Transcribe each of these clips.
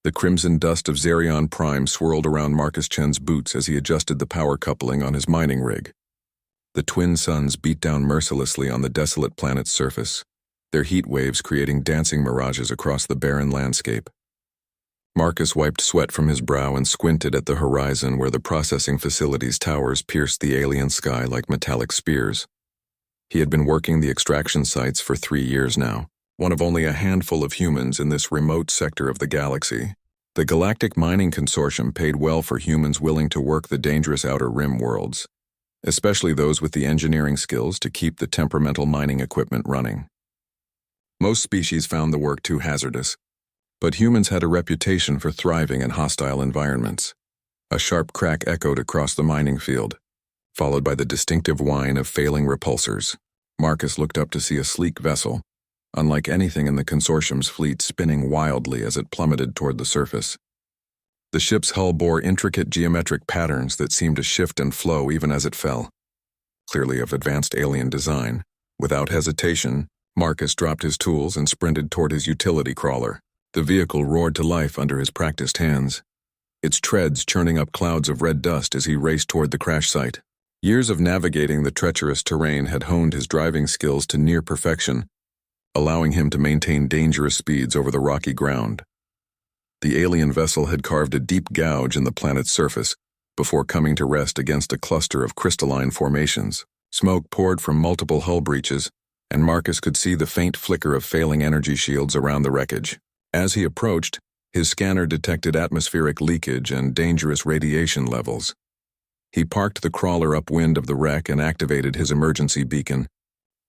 The crimson dust of Xerion Prime swirled around Marcus Chen's boots as he adjusted the power coupling on his mining rig. The twin suns beat down mercilessly on the desolate planet's surface, their heat waves creating dancing mirages across the barren landscape. Marcus wiped sweat from his brow and squinted at the horizon where the processing facility's towers pierced the alien sky like metallic spears. He had been working the extraction sites for 3 years now, one of only a handful of humans in this remote sector of the galaxy. The Galactic Mining Consortium paid well for humans willing to work the dangerous Outer Rim worlds, especially those with the engineering skills to keep the temperamental mining equipment running. Most species found the work too hazardous, but humans had a reputation for thriving in hostile environments. A sharp crack echoed across the mining field, followed by the distinctive whine of failing repulsors. Marcus looked up to see a sleek vessel, unlike anything in the consortium's fleet, spinning wildly as it plummeted toward the surface. The ship's hull bore intricate geometric patterns that seemed to shift and flow even as it fell, clearly of advanced alien design. Without hesitation, Marcus dropped his tools and sprinted toward his utility crawler. The vehicle roared to life under his practiced hands, its treads churning up clouds of red dust as he raced toward the crash site. Years of navigating the treacherous terrain had honed his driving skills to near perfection, allowing him to maintain dangerous speeds over the rocky ground. The alien vessel had carved a deep gouge in the planet's surface before coming to rest against a cluster of crystalline formations. Smoke poured from multiple hull breaches, and Marcus could see the faint flicker of failing energy shields around the wreckage. As he approached, his scanner detected atmospheric leakage and dangerous radiation levels. He parked the crawler upwind of the wreck and activated his emergency beacon,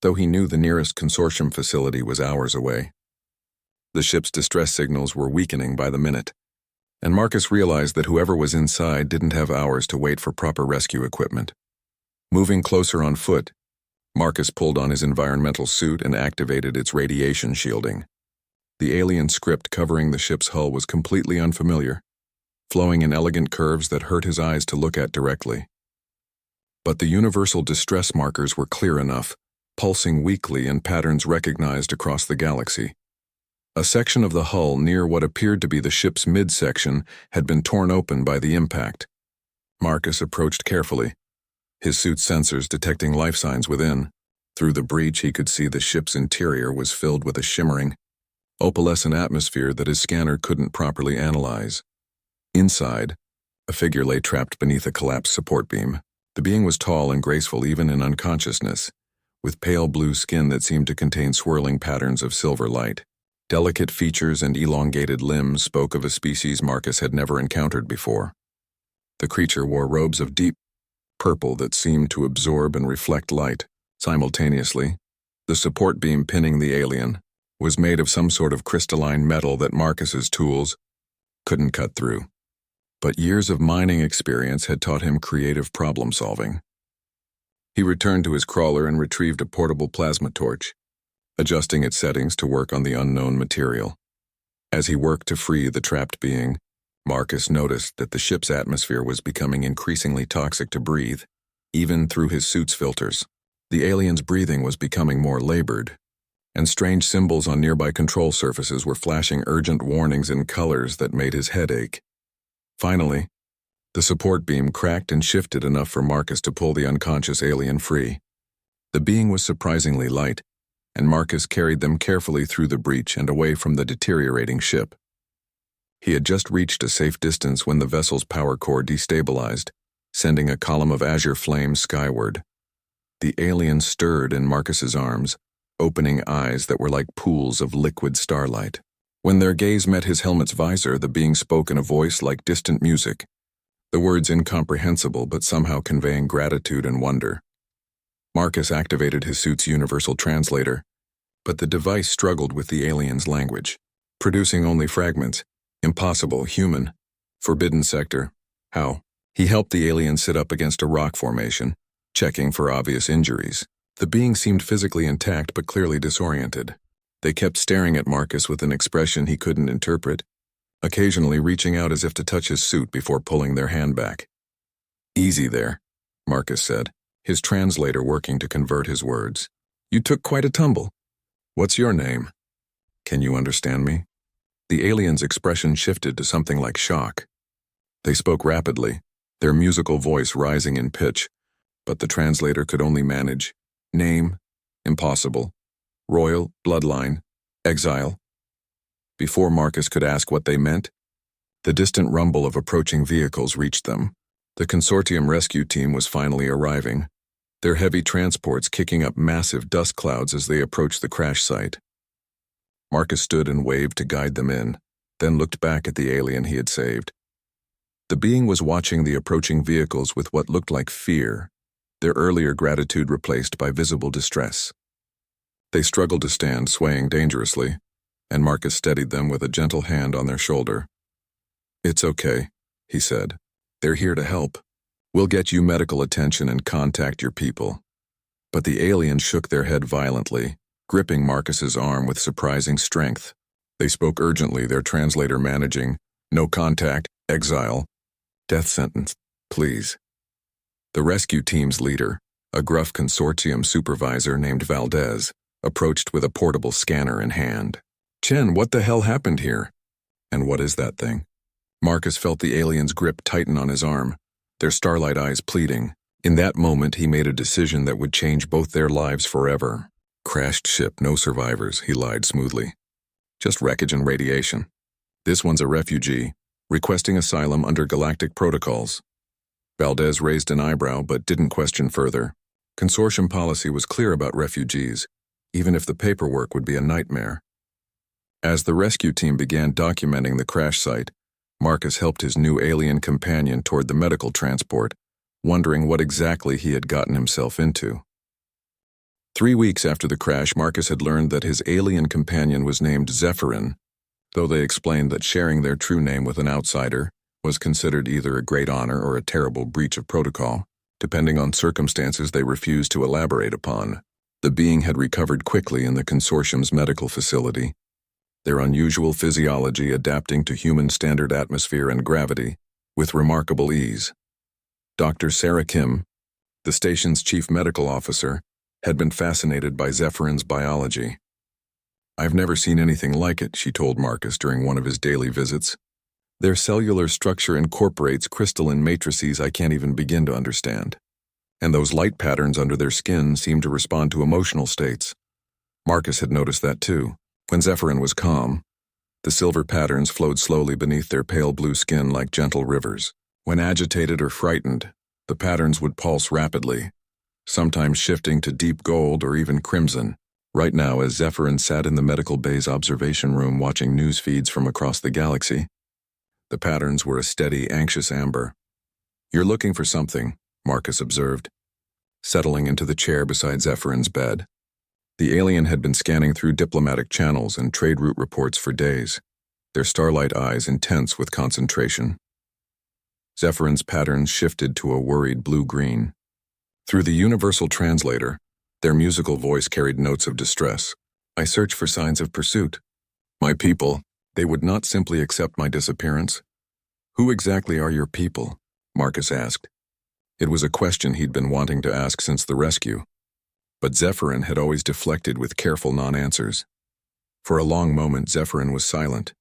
though he knew the nearest consortium facility was hours away. The ship's distress signals were weakening by the minute, and Marcus realized that whoever was inside didn't have hours to wait for proper rescue equipment. Moving closer on foot, Marcus pulled on his environmental suit and activated its radiation shielding. The alien script covering the ship's hull was completely unfamiliar, flowing in elegant curves that hurt his eyes to look at directly. But the universal distress markers were clear enough, pulsing weakly in patterns recognized across the galaxy. A section of the hull near what appeared to be the ship's midsection had been torn open by the impact. Marcus approached carefully, his suit's sensors detecting life signs within. Through the breach, he could see the ship's interior was filled with a shimmering, opalescent atmosphere that his scanner couldn't properly analyze. Inside, a figure lay trapped beneath a collapsed support beam. The being was tall and graceful even in unconsciousness, with pale blue skin that seemed to contain swirling patterns of silver light. Delicate features and elongated limbs spoke of a species Marcus had never encountered before. The creature wore robes of deep purple that seemed to absorb and reflect light. Simultaneously, the support beam pinning the alien was made of some sort of crystalline metal that Marcus's tools couldn't cut through. But years of mining experience had taught him creative problem-solving. He returned to his crawler and retrieved a portable plasma torch, adjusting its settings to work on the unknown material. As he worked to free the trapped being, Marcus noticed that the ship's atmosphere was becoming increasingly toxic to breathe, even through his suit's filters. The alien's breathing was becoming more labored, and strange symbols on nearby control surfaces were flashing urgent warnings in colors that made his head ache. Finally, the support beam cracked and shifted enough for Marcus to pull the unconscious alien free. The being was surprisingly light, and Marcus carried them carefully through the breach and away from the deteriorating ship. He had just reached a safe distance when the vessel's power core destabilized, sending a column of azure flames skyward. The alien stirred in Marcus's arms, opening eyes that were like pools of liquid starlight. When their gaze met his helmet's visor, the being spoke in a voice like distant music, the words incomprehensible but somehow conveying gratitude and wonder. Marcus activated his suit's universal translator, but the device struggled with the alien's language, producing only fragments. Impossible, human, forbidden sector. How? He helped the alien sit up against a rock formation, checking for obvious injuries. The being seemed physically intact but clearly disoriented. They kept staring at Marcus with an expression he couldn't interpret, occasionally reaching out as if to touch his suit before pulling their hand back. "Easy there," Marcus said, his translator working to convert his words. "You took quite a tumble. What's your name? Can you understand me?" The alien's expression shifted to something like shock. They spoke rapidly, their musical voice rising in pitch, but the translator could only manage name, impossible, royal, bloodline, exile. Before Marcus could ask what they meant, the distant rumble of approaching vehicles reached them. The consortium rescue team was finally arriving, their heavy transports kicking up massive dust clouds as they approached the crash site. Marcus stood and waved to guide them in, then looked back at the alien he had saved. The being was watching the approaching vehicles with what looked like fear, their earlier gratitude replaced by visible distress. They struggled to stand, swaying dangerously, and Marcus steadied them with a gentle hand on their shoulder. "It's okay," he said. "They're here to help. We'll get you medical attention and contact your people." But the aliens shook their head violently, gripping Marcus's arm with surprising strength. They spoke urgently, their translator managing, "No contact, exile, death sentence, please." The rescue team's leader, a gruff consortium supervisor named Valdez, approached with a portable scanner in hand. "Chen, what the hell happened here?" "And what is that thing?" Marcus felt the alien's grip tighten on his arm, their starlight eyes pleading. In that moment, he made a decision that would change both their lives forever. "Crashed ship, no survivors," he lied smoothly. "Just wreckage and radiation. This one's a refugee, requesting asylum under galactic protocols." Valdez raised an eyebrow but didn't question further. Consortium policy was clear about refugees, even if the paperwork would be a nightmare. As the rescue team began documenting the crash site, Marcus helped his new alien companion toward the medical transport, wondering what exactly he had gotten himself into. 3 weeks after the crash, Marcus had learned that his alien companion was named Zephyrin, though they explained that sharing their true name with an outsider was considered either a great honor or a terrible breach of protocol, depending on circumstances they refused to elaborate upon. The being had recovered quickly in the consortium's medical facility, their unusual physiology adapting to human standard atmosphere and gravity with remarkable ease. Dr. Sarah Kim, the station's chief medical officer, had been fascinated by Zephyrin's biology. "I've never seen anything like it," she told Marcus during one of his daily visits. "Their cellular structure incorporates crystalline matrices I can't even begin to understand. And those light patterns under their skin seem to respond to emotional states." Marcus had noticed that too. When Zephyrin was calm, the silver patterns flowed slowly beneath their pale blue skin like gentle rivers. When agitated or frightened, the patterns would pulse rapidly, sometimes shifting to deep gold or even crimson. Right now, as Zephyrin sat in the medical bay's observation room watching news feeds from across the galaxy, the patterns were a steady, anxious amber. "You're looking for something," Marcus observed, settling into the chair beside Zephyrin's bed. The alien had been scanning through diplomatic channels and trade route reports for days, their starlight eyes intense with concentration. Zephyrin's patterns shifted to a worried blue-green. Through the universal translator, their musical voice carried notes of distress. "I search for signs of pursuit. My people, they would not simply accept my disappearance." "Who exactly are your people?" Marcus asked. It was a question he'd been wanting to ask since the rescue. But Zephyrin had always deflected with careful non-answers. For a long moment, Zephyrin was silent,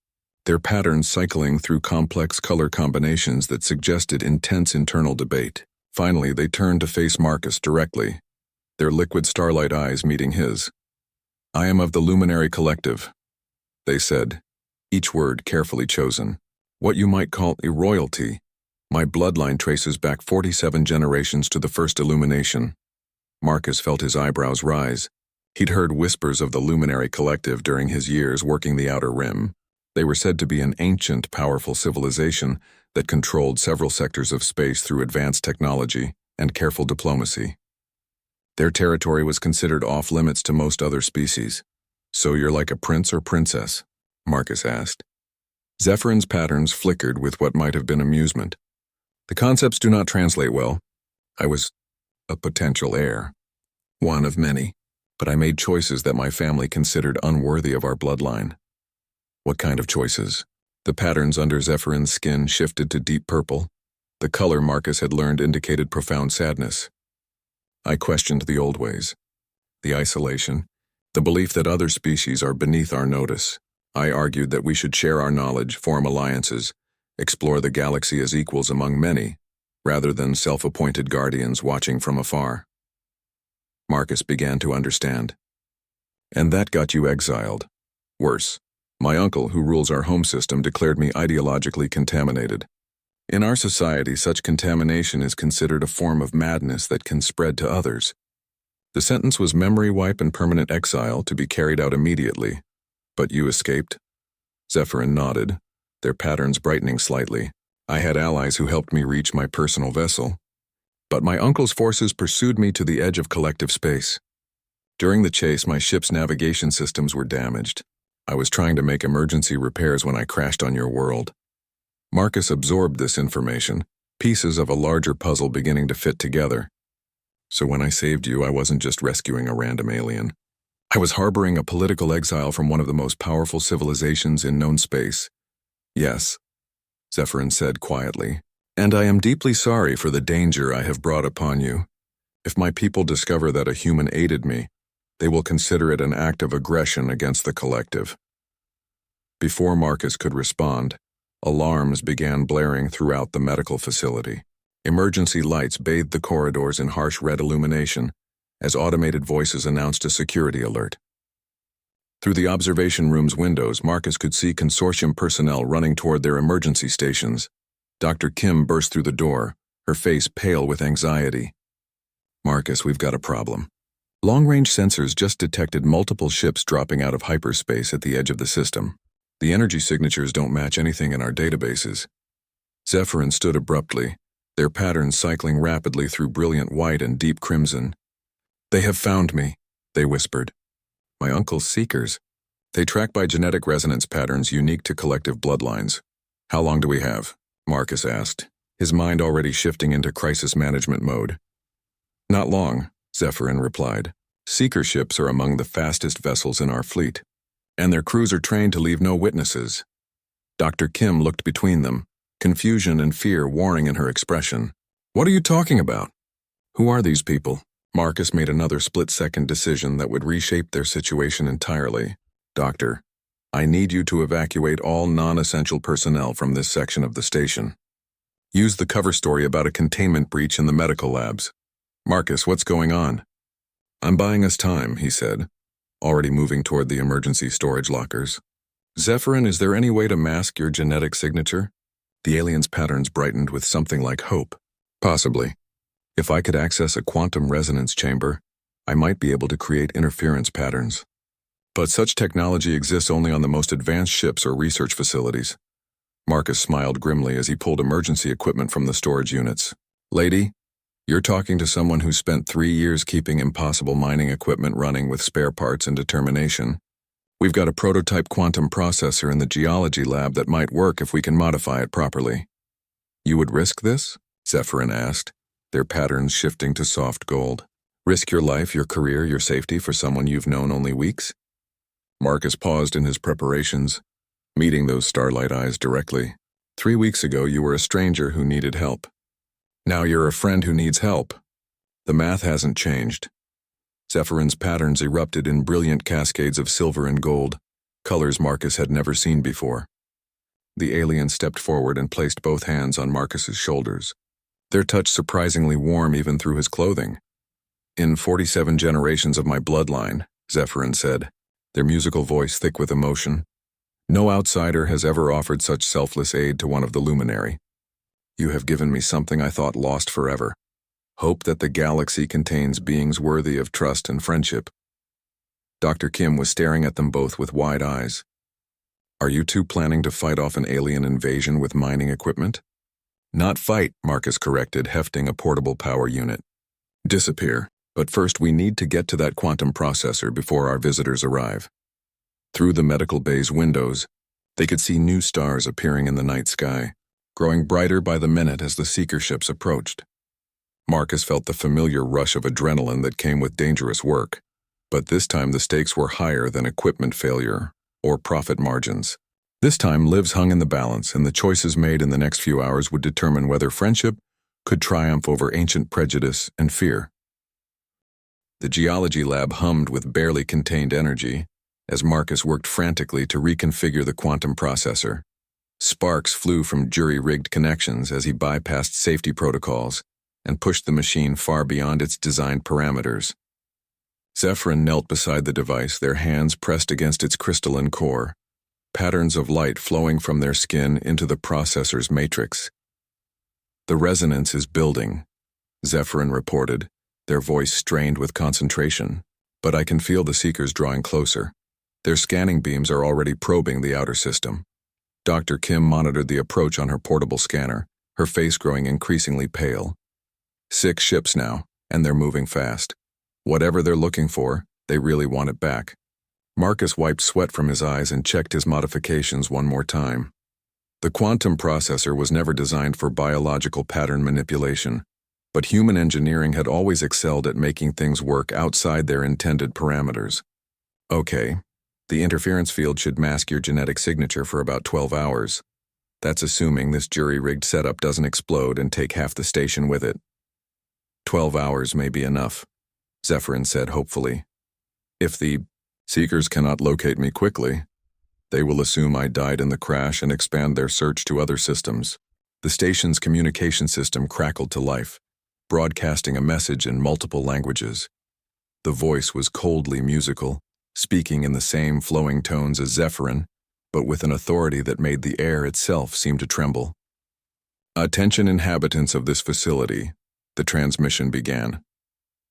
their patterns cycling through complex color combinations that suggested intense internal debate. Finally, they turned to face Marcus directly, their liquid starlight eyes meeting his. "I am of the Luminary Collective," they said, each word carefully chosen. "What you might call a royalty. My bloodline traces back 47 generations to the first illumination." Marcus felt his eyebrows rise. He'd heard whispers of the Luminary Collective during his years working the Outer Rim. They were said to be an ancient, powerful civilization that controlled several sectors of space through advanced technology and careful diplomacy. Their territory was considered off-limits to most other species. "So you're like a prince or princess?" Marcus asked. Zephyrin's patterns flickered with what might have been amusement. "The concepts do not translate well. I was a potential heir. One of many. But I made choices that my family considered unworthy of our bloodline." "What kind of choices?" The patterns under Zephyrin's skin shifted to deep purple. The color Marcus had learned indicated profound sadness. "I questioned the old ways. The isolation, the belief that other species are beneath our notice. I argued that we should share our knowledge, form alliances, explore the galaxy as equals among many, rather than self-appointed guardians watching from afar. Marcus began to understand. And that got you exiled. Worse, my uncle, who rules our home system, declared me ideologically contaminated. In our society, such contamination is considered a form of madness that can spread to others. The sentence was memory wipe and permanent exile to be carried out immediately. But you escaped? Zephyrin nodded, their patterns brightening slightly. I had allies who helped me reach my personal vessel. But my uncle's forces pursued me to the edge of collective space. During the chase, my ship's navigation systems were damaged. I was trying to make emergency repairs when I crashed on your world. Marcus absorbed this information, pieces of a larger puzzle beginning to fit together. So when I saved you, I wasn't just rescuing a random alien. I was harboring a political exile from one of the most powerful civilizations in known space. Yes, Zephyrin said quietly, and I am deeply sorry for the danger I have brought upon you. If my people discover that a human aided me, they will consider it an act of aggression against the collective. Before Marcus could respond, alarms began blaring throughout the medical facility. Emergency lights bathed the corridors in harsh red illumination, as automated voices announced a security alert. Through the observation room's windows, Marcus could see consortium personnel running toward their emergency stations. Dr. Kim burst through the door, her face pale with anxiety. Marcus, we've got a problem. Long-range sensors just detected multiple ships dropping out of hyperspace at the edge of the system. The energy signatures don't match anything in our databases. Zephyrin stood abruptly, their patterns cycling rapidly through brilliant white and deep crimson. They have found me, they whispered. My uncle's seekers. They track by genetic resonance patterns unique to collective bloodlines. How long do we have? Marcus asked, his mind already shifting into crisis management mode. Not long, Zephyrin replied. Seeker ships are among the fastest vessels in our fleet, and their crews are trained to leave no witnesses. Dr. Kim looked between them, confusion and fear warring in her expression. What are you talking about? Who are these people? Marcus made another split-second decision that would reshape their situation entirely. Doctor, I need you to evacuate all non-essential personnel from this section of the station. Use the cover story about a containment breach in the medical labs. Marcus, what's going on? I'm buying us time, he said, already moving toward the emergency storage lockers. Zephyrin, is there any way to mask your genetic signature? The alien's patterns brightened with something like hope. Possibly. If I could access a quantum resonance chamber, I might be able to create interference patterns. But such technology exists only on the most advanced ships or research facilities. Marcus smiled grimly as he pulled emergency equipment from the storage units. Lady, you're talking to someone who spent 3 years keeping impossible mining equipment running with spare parts and determination. We've got a prototype quantum processor in the geology lab that might work if we can modify it properly. You would risk this? Zephyrin asked, their patterns shifting to soft gold. Risk your life, your career, your safety for someone you've known only weeks? Marcus paused in his preparations, meeting those starlight eyes directly. 3 weeks ago, you were a stranger who needed help. Now you're a friend who needs help. The math hasn't changed. Zephyrin's patterns erupted in brilliant cascades of silver and gold, colors Marcus had never seen before. The alien stepped forward and placed both hands on Marcus's shoulders, their touch surprisingly warm even through his clothing. In 47 generations of my bloodline, Zephyrin said, their musical voice thick with emotion, no outsider has ever offered such selfless aid to one of the luminary. You have given me something I thought lost forever. Hope that the galaxy contains beings worthy of trust and friendship. Dr. Kim was staring at them both with wide eyes. Are you two planning to fight off an alien invasion with mining equipment? Not fight, Marcus corrected, hefting a portable power unit. Disappear, but first we need to get to that quantum processor before our visitors arrive. Through the medical bay's windows, they could see new stars appearing in the night sky, growing brighter by the minute as the seeker ships approached. Marcus felt the familiar rush of adrenaline that came with dangerous work, but this time the stakes were higher than equipment failure or profit margins. This time lives hung in the balance, and the choices made in the next few hours would determine whether friendship could triumph over ancient prejudice and fear. The geology lab hummed with barely contained energy, as Marcus worked frantically to reconfigure the quantum processor. Sparks flew from jury-rigged connections as he bypassed safety protocols and pushed the machine far beyond its designed parameters. Zephyrin knelt beside the device, their hands pressed against its crystalline core, patterns of light flowing from their skin into the processor's matrix. "The resonance is building," Zephyrin reported, their voice strained with concentration. "But I can feel the seekers drawing closer. Their scanning beams are already probing the outer system." Dr. Kim monitored the approach on her portable scanner, her face growing increasingly pale. 6 ships now, and they're moving fast. Whatever they're looking for, they really want it back. Marcus wiped sweat from his eyes and checked his modifications one more time. The quantum processor was never designed for biological pattern manipulation, but human engineering had always excelled at making things work outside their intended parameters. "Okay, the interference field should mask your genetic signature for about 12 hours. That's assuming this jury-rigged setup doesn't explode and take half the station with it." 12 hours may be enough," Zephyrin said hopefully. "If the seekers cannot locate me quickly, they will assume I died in the crash and expand their search to other systems." The station's communication system crackled to life, broadcasting a message in multiple languages. The voice was coldly musical, speaking in the same flowing tones as Zephyrin, but with an authority that made the air itself seem to tremble. "Attention inhabitants of this facility," the transmission began.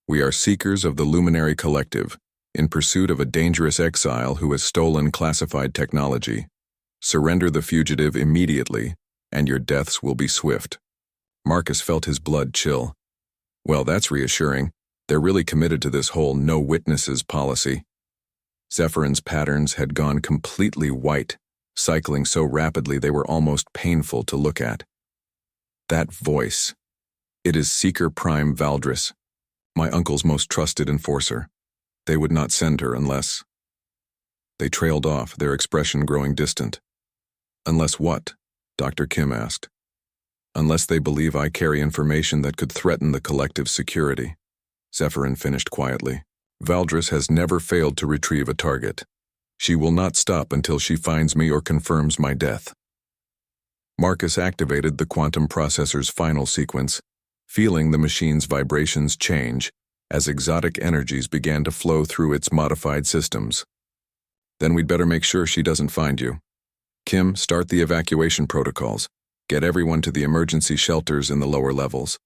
"We are seekers of the Luminary Collective, in pursuit of a dangerous exile who has stolen classified technology. Surrender the fugitive immediately, and your deaths will be swift." Marcus felt his blood chill. Well, that's reassuring. They're really committed to this whole no witnesses policy. Zephyrin's patterns had gone completely white, cycling so rapidly they were almost painful to look at. That voice. It is Seeker Prime Valdris, my uncle's most trusted enforcer. They would not send her unless... They trailed off, their expression growing distant. "Unless what?" Dr. Kim asked. "Unless they believe I carry information that could threaten the collective's security," Zephyrin finished quietly. "Valdris has never failed to retrieve a target. She will not stop until she finds me or confirms my death." Marcus activated the quantum processor's final sequence, feeling the machine's vibrations change as exotic energies began to flow through its modified systems. "Then we'd better make sure she doesn't find you. Kim, start the evacuation protocols. Get everyone to the emergency shelters in the lower levels."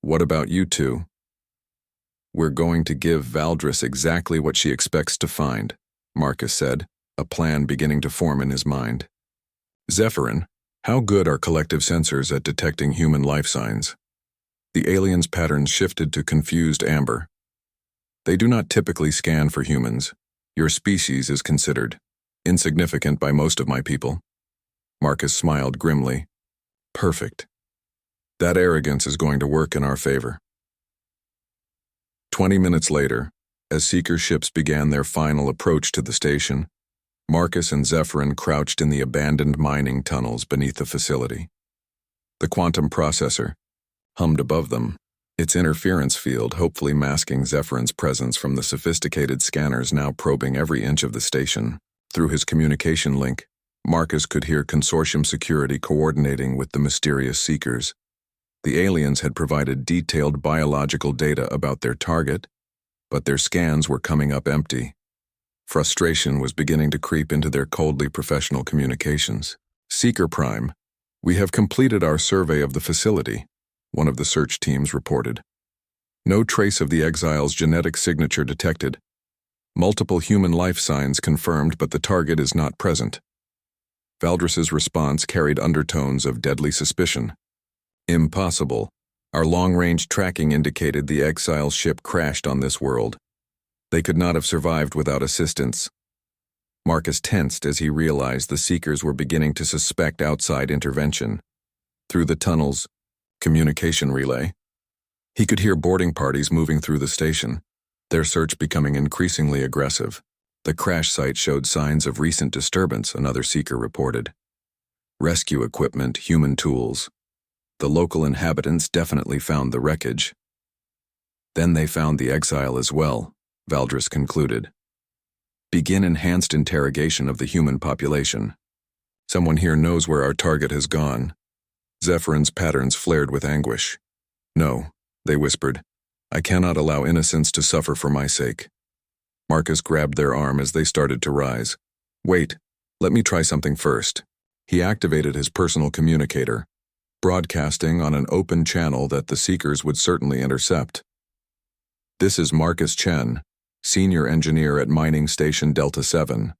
"What about you two?" "We're going to give Valdris exactly what she expects to find," Marcus said, a plan beginning to form in his mind. "Zephyrin, how good are collective sensors at detecting human life signs?" The alien's patterns shifted to confused amber. "They do not typically scan for humans. Your species is considered insignificant by most of my people." Marcus smiled grimly. "Perfect. That arrogance is going to work in our favor." 20 minutes later, as seeker ships began their final approach to the station, Marcus and Zephyrin crouched in the abandoned mining tunnels beneath the facility. The quantum processor hummed above them, its interference field hopefully masking Zephyrin's presence from the sophisticated scanners now probing every inch of the station. Through his communication link, Marcus could hear consortium security coordinating with the mysterious seekers. The aliens had provided detailed biological data about their target, but their scans were coming up empty. Frustration was beginning to creep into their coldly professional communications. "Seeker Prime, we have completed our survey of the facility," one of the search teams reported. "No trace of the exile's genetic signature detected. Multiple human life signs confirmed, but the target is not present." Valdris's response carried undertones of deadly suspicion. "Impossible. Our long-range tracking indicated the exile ship crashed on this world. They could not have survived without assistance." Marcus tensed as he realized the seekers were beginning to suspect outside intervention. Through the tunnel's communication relay, he could hear boarding parties moving through the station, their search becoming increasingly aggressive. The crash site showed signs of recent disturbance, another seeker reported. Rescue equipment, human tools. The local inhabitants definitely found the wreckage. Then they found the exile as well, Valdris concluded. Begin enhanced interrogation of the human population. Someone here knows where our target has gone. Zephyrin's patterns flared with anguish. No, they whispered. I cannot allow innocents to suffer for my sake. Marcus grabbed their arm as they started to rise. Wait, let me try something first. He activated his personal communicator, broadcasting on an open channel that the seekers would certainly intercept. This is Marcus Chen, senior engineer at Mining Station Delta 7.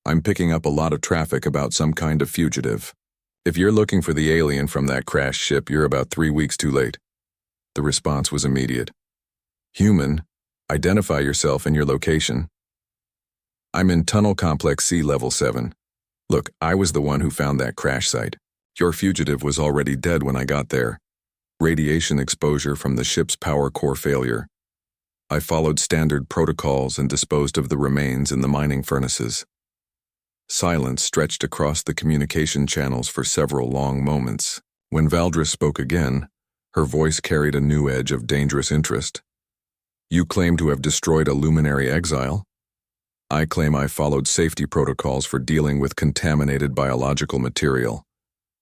I'm picking up a lot of traffic about some kind of fugitive. If you're looking for the alien from that crashed ship, you're about 3 weeks too late. The response was immediate. Human, identify yourself and your location. I'm in Tunnel Complex C Level 7. Look, I was the one who found that crash site. Your fugitive was already dead when I got there. Radiation exposure from the ship's power core failure. I followed standard protocols and disposed of the remains in the mining furnaces. Silence stretched across the communication channels for several long moments. When Valdris spoke again, her voice carried a new edge of dangerous interest. You claim to have destroyed a luminary exile? I claim I followed safety protocols for dealing with contaminated biological material,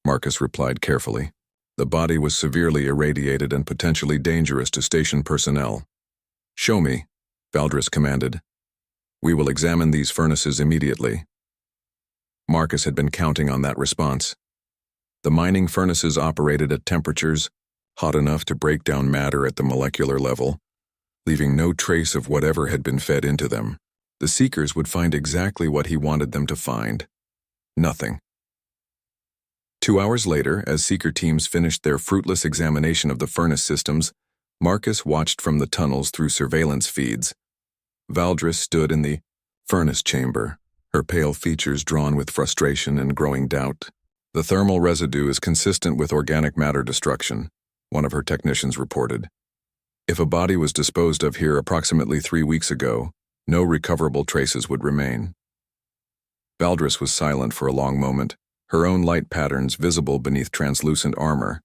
Marcus replied carefully. The body was severely irradiated and potentially dangerous to station personnel. Show me, Valdris commanded. We will examine these furnaces immediately. Marcus had been counting on that response. The mining furnaces operated at temperatures hot enough to break down matter at the molecular level, leaving no trace of whatever had been fed into them. The seekers would find exactly what he wanted them to find. Nothing. 2 hours later, as seeker teams finished their fruitless examination of the furnace systems, Marcus watched from the tunnels through surveillance feeds. Valdris stood in the furnace chamber, her pale features drawn with frustration and growing doubt. The thermal residue is consistent with organic matter destruction, one of her technicians reported. If a body was disposed of here approximately 3 weeks ago, no recoverable traces would remain. Valdris was silent for a long moment, her own light patterns visible beneath translucent armor.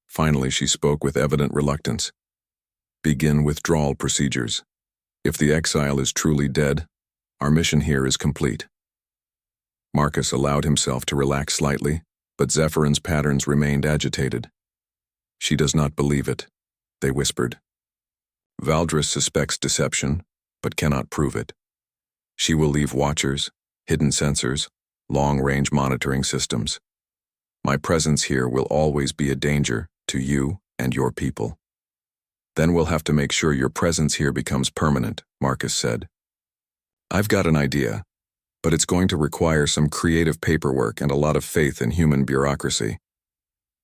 Finally, she spoke with evident reluctance. Begin withdrawal procedures. If the exile is truly dead, our mission here is complete. Marcus allowed himself to relax slightly, but Zephyrin's patterns remained agitated. She does not believe it, they whispered. Valdris suspects deception, but cannot prove it. She will leave watchers, hidden sensors, long-range monitoring systems. My presence here will always be a danger to you and your people. Then we'll have to make sure your presence here becomes permanent, Marcus said. I've got an idea, but it's going to require some creative paperwork and a lot of faith in human bureaucracy.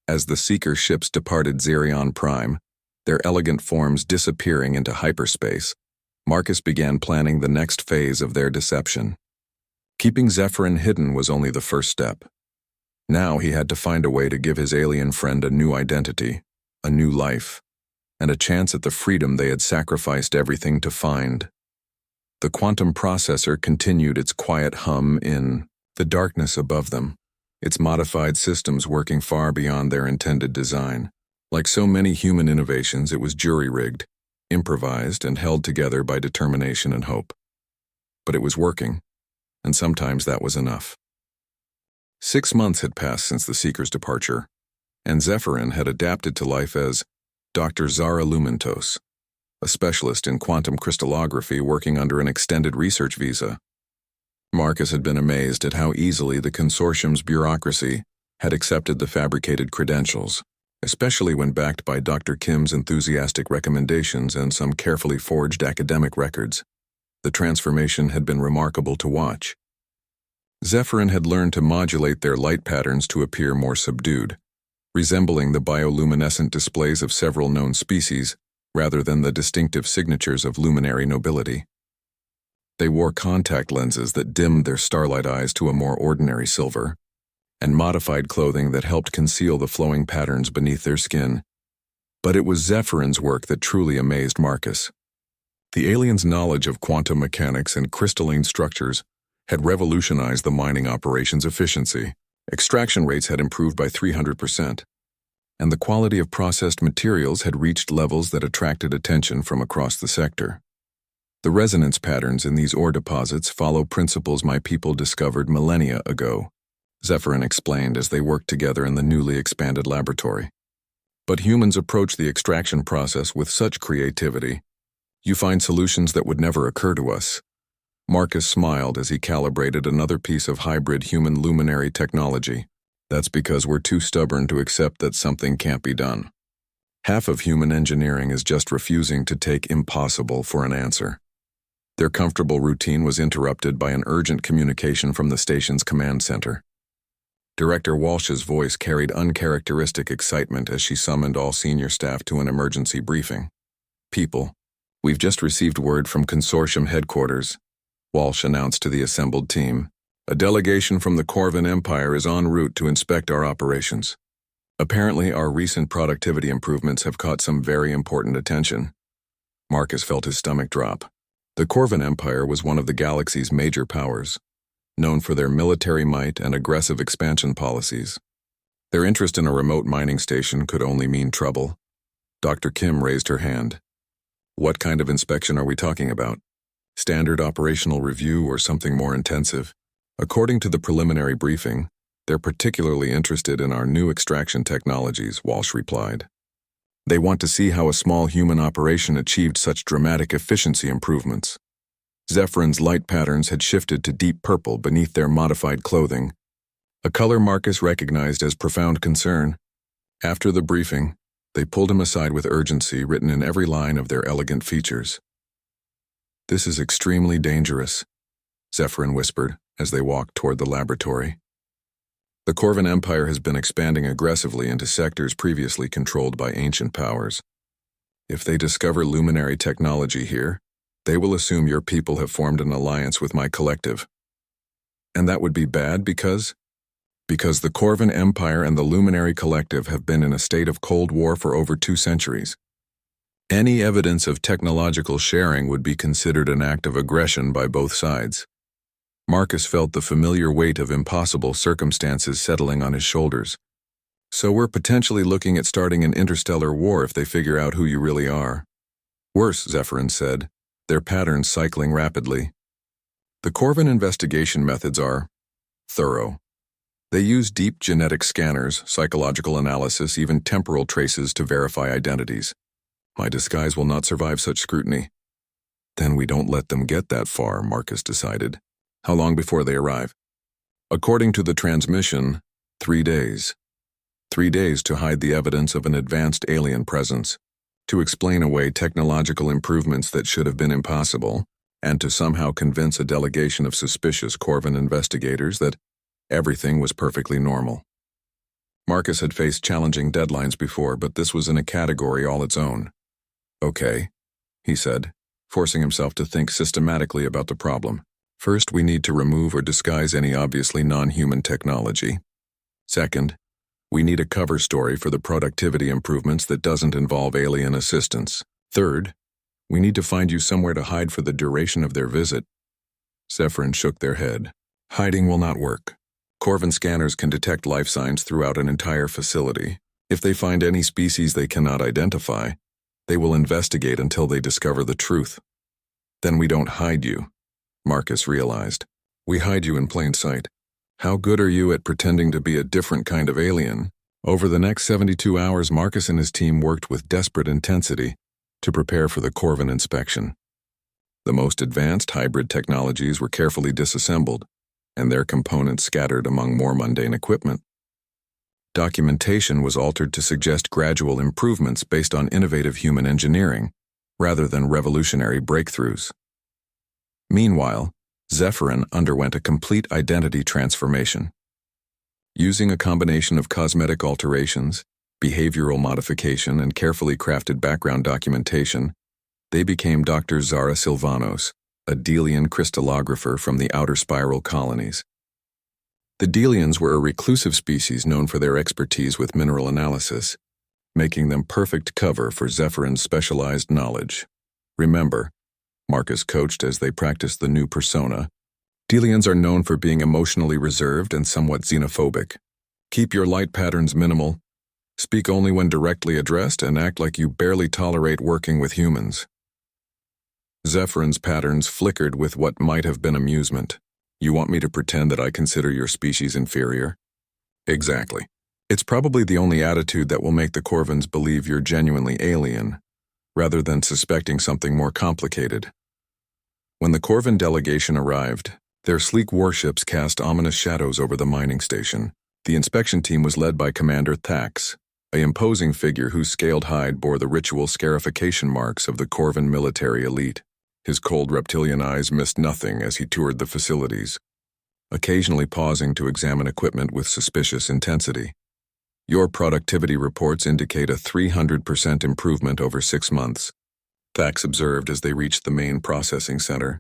As the seeker ships departed Xerion Prime, their elegant forms disappearing into hyperspace, Marcus began planning the next phase of their deception. Keeping Zephyrin hidden was only the first step. Now he had to find a way to give his alien friend a new identity, a new life, and a chance at the freedom they had sacrificed everything to find. The quantum processor continued its quiet hum in the darkness above them, its modified systems working far beyond their intended design. Like so many human innovations, it was jury-rigged, improvised, and held together by determination and hope. But it was working, and sometimes that was enough. 6 months had passed since the Seeker's departure, and Zephyrin had adapted to life as Dr. Zara Lumentos, a specialist in quantum crystallography working under an extended research visa. Marcus had been amazed at how easily the consortium's bureaucracy had accepted the fabricated credentials, especially when backed by Dr. Kim's enthusiastic recommendations and some carefully forged academic records. The transformation had been remarkable to watch. Zephyrin had learned to modulate their light patterns to appear more subdued, resembling the bioluminescent displays of several known species rather than the distinctive signatures of luminary nobility. They wore contact lenses that dimmed their starlight eyes to a more ordinary silver, and modified clothing that helped conceal the flowing patterns beneath their skin. But it was Zephyrin's work that truly amazed Marcus. The alien's knowledge of quantum mechanics and crystalline structures had revolutionized the mining operations' efficiency. Extraction rates had improved by 300%, and the quality of processed materials had reached levels that attracted attention from across the sector. The resonance patterns in these ore deposits follow principles my people discovered millennia ago, Zephyrin explained as they worked together in the newly expanded laboratory. But humans approach the extraction process with such creativity. You find solutions that would never occur to us. Marcus smiled as he calibrated another piece of hybrid human luminary technology. That's because we're too stubborn to accept that something can't be done. Half of human engineering is just refusing to take impossible for an answer. Their comfortable routine was interrupted by an urgent communication from the station's command center. Director Walsh's voice carried uncharacteristic excitement as she summoned all senior staff to an emergency briefing. "People, we've just received word from Consortium headquarters," Walsh announced to the assembled team. "A delegation from the Corvin Empire is en route to inspect our operations. Apparently, our recent productivity improvements have caught some very important attention." Marcus felt his stomach drop. The Corvin Empire was one of the galaxy's major powers, known for their military might and aggressive expansion policies. Their interest in a remote mining station could only mean trouble. Dr. Kim raised her hand. "What kind of inspection are we talking about? Standard operational review or something more intensive?" "According to the preliminary briefing, they're particularly interested in our new extraction technologies," Walsh replied. "They want to see how a small human operation achieved such dramatic efficiency improvements." Zephyrin's light patterns had shifted to deep purple beneath their modified clothing, a color Marcus recognized as profound concern. After the briefing, they pulled him aside with urgency written in every line of their elegant features. "This is extremely dangerous," Zephyrin whispered as they walked toward the laboratory. "The Corvin Empire has been expanding aggressively into sectors previously controlled by ancient powers. If they discover luminary technology here, they will assume your people have formed an alliance with my collective. And that would be bad because the Corvin Empire and the Luminary Collective have been in a state of Cold War for over 2 centuries. Any evidence of technological sharing would be considered an act of aggression by both sides." Marcus felt the familiar weight of impossible circumstances settling on his shoulders. "So we're potentially looking at starting an interstellar war if they figure out who you really are." "Worse," Zephyrin said, their patterns cycling rapidly. "The Corvin investigation methods are thorough. They use deep genetic scanners, psychological analysis, even temporal traces to verify identities. My disguise will not survive such scrutiny." "Then we don't let them get that far," Marcus decided. "How long before they arrive?" "According to the transmission, 3 days. 3 days to hide the evidence of an advanced alien presence, to explain away technological improvements that should have been impossible, and to somehow convince a delegation of suspicious Corvin investigators that everything was perfectly normal." Marcus had faced challenging deadlines before, but this was in a category all its own. "Okay," he said, forcing himself to think systematically about the problem. "First, we need to remove or disguise any obviously non-human technology. Second, we need a cover story for the productivity improvements that doesn't involve alien assistance. Third, we need to find you somewhere to hide for the duration of their visit." Zephyrin shook their head. "Hiding will not work. Corvin scanners can detect life signs throughout an entire facility. If they find any species they cannot identify, they will investigate until they discover the truth. Then we don't hide you," Marcus realized. "We hide you in plain sight. How good are you at pretending to be a different kind of alien?" Over the next 72 hours, Marcus and his team worked with desperate intensity to prepare for the Corvin inspection. The most advanced hybrid technologies were carefully disassembled, and their components scattered among more mundane equipment. Documentation was altered to suggest gradual improvements based on innovative human engineering, rather than revolutionary breakthroughs. Meanwhile, Zephyrin underwent a complete identity transformation. Using a combination of cosmetic alterations, behavioral modification, and carefully crafted background documentation, they became Dr. Zara Silvanos, a Delian crystallographer from the outer spiral colonies. The Delians were a reclusive species known for their expertise with mineral analysis, making them perfect cover for Zephyrin's specialized knowledge. "Remember," Marcus coached as they practiced the new persona, "Delians are known for being emotionally reserved and somewhat xenophobic. Keep your light patterns minimal, speak only when directly addressed, and act like you barely tolerate working with humans." Zephyryn's patterns flickered with what might have been amusement. You want me to pretend that I consider your species inferior? Exactly. It's probably the only attitude that will make the Corvins believe you're genuinely alien, rather than suspecting something more complicated. When the Corvin delegation arrived, their sleek warships cast ominous shadows over the mining station. The inspection team was led by Commander Thax, an imposing figure whose scaled hide bore the ritual scarification marks of the Corvin military elite. His cold reptilian eyes missed nothing as he toured the facilities, occasionally pausing to examine equipment with suspicious intensity. Your productivity reports indicate a 300% improvement over 6 months, Thax observed as they reached the main processing center.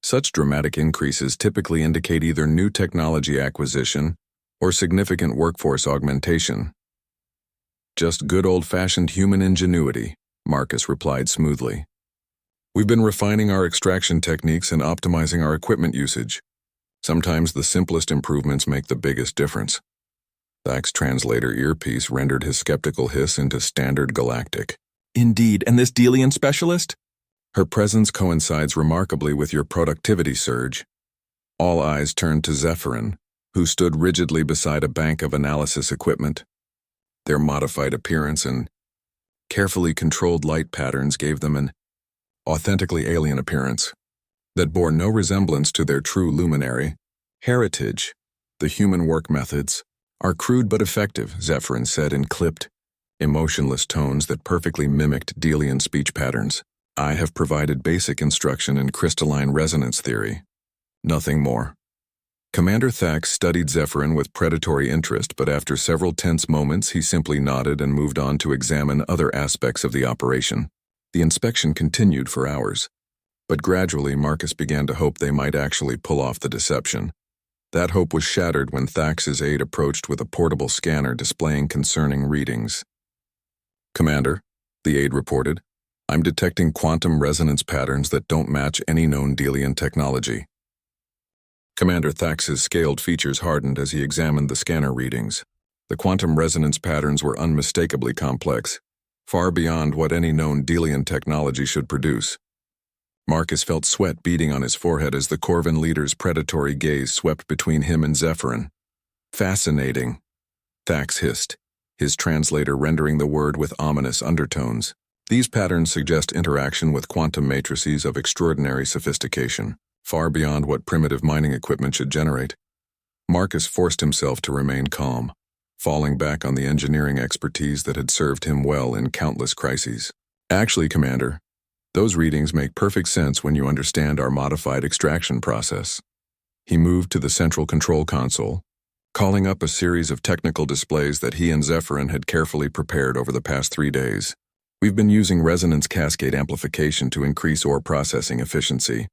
Such dramatic increases typically indicate either new technology acquisition or significant workforce augmentation. Just good old-fashioned human ingenuity, Marcus replied smoothly. We've been refining our extraction techniques and optimizing our equipment usage. Sometimes the simplest improvements make the biggest difference. Thax's translator earpiece rendered his skeptical hiss into standard galactic. Indeed, and this Delian specialist? Her presence coincides remarkably with your productivity surge. All eyes turned to Zephyryn, who stood rigidly beside a bank of analysis equipment. Their modified appearance and carefully controlled light patterns gave them an authentically alien appearance that bore no resemblance to their true luminary heritage. The human work methods are crude but effective, Zephyryn said in clipped, emotionless tones that perfectly mimicked Delian speech patterns. I have provided basic instruction in crystalline resonance theory. Nothing more. Commander Thax studied Zephyryn with predatory interest, but after several tense moments he simply nodded and moved on to examine other aspects of the operation. The inspection continued for hours, but gradually Marcus began to hope they might actually pull off the deception. That hope was shattered when Thax's aide approached with a portable scanner displaying concerning readings. Commander, the aide reported, I'm detecting quantum resonance patterns that don't match any known Delian technology. Commander Thax's scaled features hardened as he examined the scanner readings. The quantum resonance patterns were unmistakably complex, far beyond what any known Delian technology should produce. Marcus felt sweat beading on his forehead as the Corvin leader's predatory gaze swept between him and Zephyryn. Fascinating, Thax hissed, his translator rendering the word with ominous undertones. These patterns suggest interaction with quantum matrices of extraordinary sophistication, far beyond what primitive mining equipment should generate. Marcus forced himself to remain calm, falling back on the engineering expertise that had served him well in countless crises. Actually, Commander, those readings make perfect sense when you understand our modified extraction process. He moved to the central control console, calling up a series of technical displays that he and Zephyryn had carefully prepared over the past 3 days. We've been using resonance cascade amplification to increase ore processing efficiency.